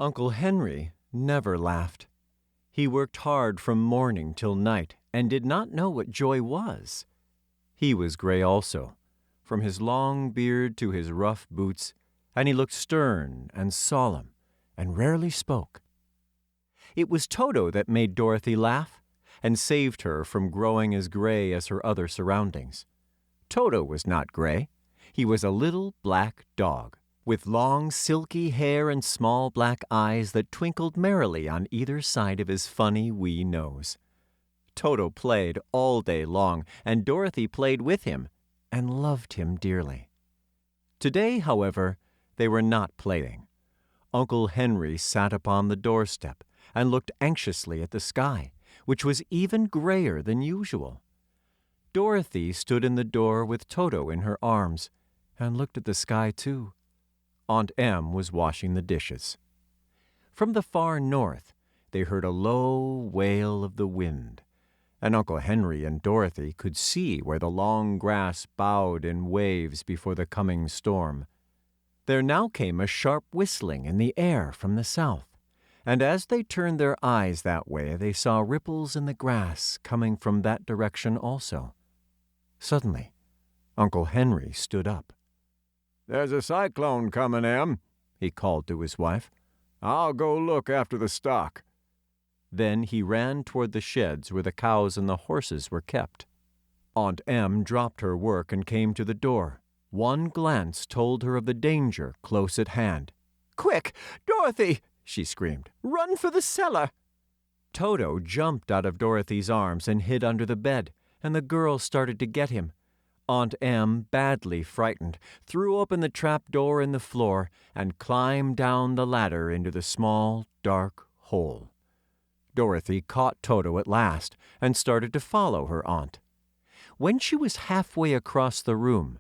Uncle Henry never laughed. He worked hard from morning till night and did not know what joy was. He was gray also, from his long beard to his rough boots, and he looked stern and solemn and rarely spoke. It was Toto that made Dorothy laugh and saved her from growing as gray as her other surroundings. Toto was not gray. He was a little black dog, with long silky hair and small black eyes that twinkled merrily on either side of his funny wee nose. Toto played all day long, and Dorothy played with him and loved him dearly. Today, however, they were not playing. Uncle Henry sat upon the doorstep and looked anxiously at the sky, which was even grayer than usual. Dorothy stood in the door with Toto in her arms and looked at the sky too. Aunt Em was washing the dishes. From the far north, they heard a low wail of the wind, and Uncle Henry and Dorothy could see where the long grass bowed in waves before the coming storm. There now came a sharp whistling in the air from the south, and as they turned their eyes that way, they saw ripples in the grass coming from that direction also. Suddenly, Uncle Henry stood up. "There's a cyclone coming, Em," he called to his wife. "I'll go look after the stock." Then he ran toward the sheds where the cows and the horses were kept. Aunt Em dropped her work and came to the door. One glance told her of the danger close at hand. "Quick, Dorothy!" she screamed. "Run for the cellar!" Toto jumped out of Dorothy's arms and hid under the bed, and the girl started to get him. Aunt Em, badly frightened, threw open the trap door in the floor and climbed down the ladder into the small, dark hole. Dorothy caught Toto at last and started to follow her aunt. When she was halfway across the room,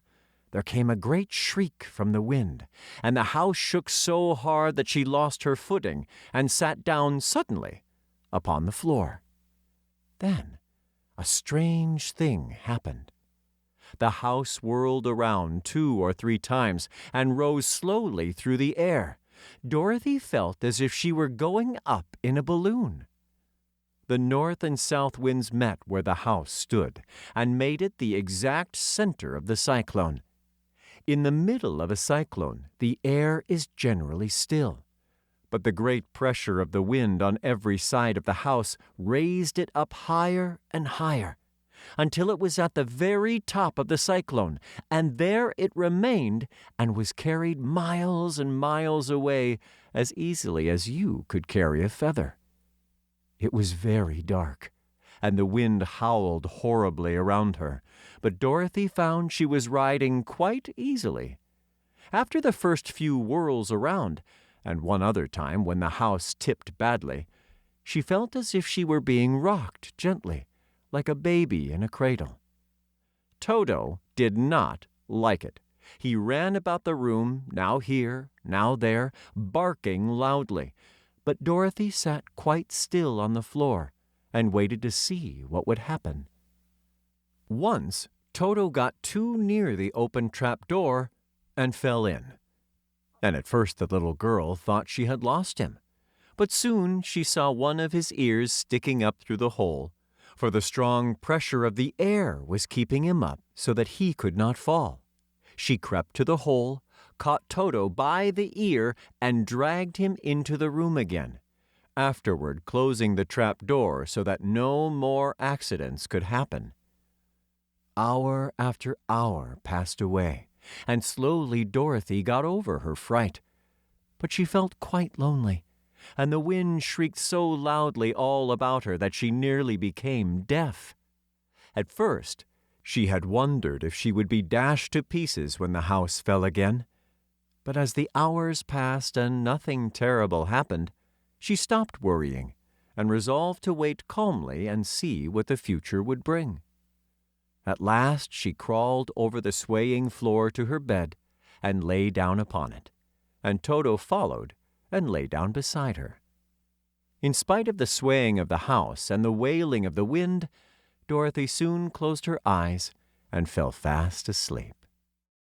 there came a great shriek from the wind, and the house shook so hard that she lost her footing and sat down suddenly upon the floor. Then a strange thing happened. The house whirled around 2 or 3 times and rose slowly through the air. Dorothy felt as if she were going up in a balloon. The north and south winds met where the house stood and made it the exact center of the cyclone. In the middle of a cyclone, the air is generally still, but the great pressure of the wind on every side of the house raised it up higher and higher, until it was at the very top of the cyclone, and there it remained and was carried miles and miles away as easily as you could carry a feather. It was very dark, and the wind howled horribly around her, but Dorothy found she was riding quite easily. After the first few whirls around, and one other time when the house tipped badly, she felt as if she were being rocked gently, like a baby in a cradle. Toto did not like it. He ran about the room, now here, now there, barking loudly, but Dorothy sat quite still on the floor and waited to see what would happen. Once, Toto got too near the open trap door and fell in. And at first the little girl thought she had lost him, but soon she saw one of his ears sticking up through the hole, for the strong pressure of the air was keeping him up so that he could not fall. She crept to the hole, caught Toto by the ear, and dragged him into the room again, afterward closing the trap door so that no more accidents could happen. Hour after hour passed away, and slowly Dorothy got over her fright. But she felt quite lonely, and the wind shrieked so loudly all about her that she nearly became deaf. At first, she had wondered if she would be dashed to pieces when the house fell again. But as the hours passed and nothing terrible happened, she stopped worrying and resolved to wait calmly and see what the future would bring. At last she crawled over the swaying floor to her bed and lay down upon it, and Toto followed and lay down beside her. In spite of the swaying of the house and the wailing of the wind, Dorothy soon closed her eyes and fell fast asleep.